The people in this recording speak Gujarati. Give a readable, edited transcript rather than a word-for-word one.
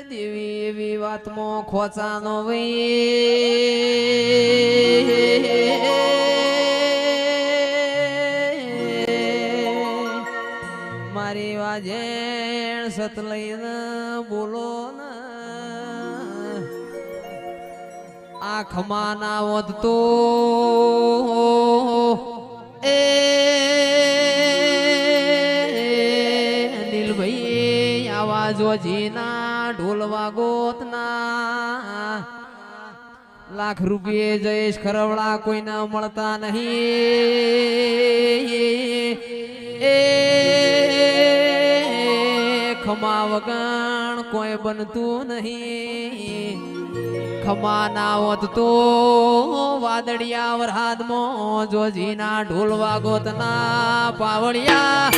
દેવી એવી વાતમાં ખોચાનો વઈ મારી વાજેણ સત લઈને બોલો ને આંખમાં ના વધતો એ નીલભાઈ આવાજો જીના ઢોલ વાગોતના લાખ રૂપિયે જયેશ ખરવડા કોઈના મળતા નહીં એ ખમા વગણ કોઈ બનતું નહીં ખમા ના હોત તો વાદળિયા વરહાદમાં જોજીના ઢોલ વાગોતના પાવડિયા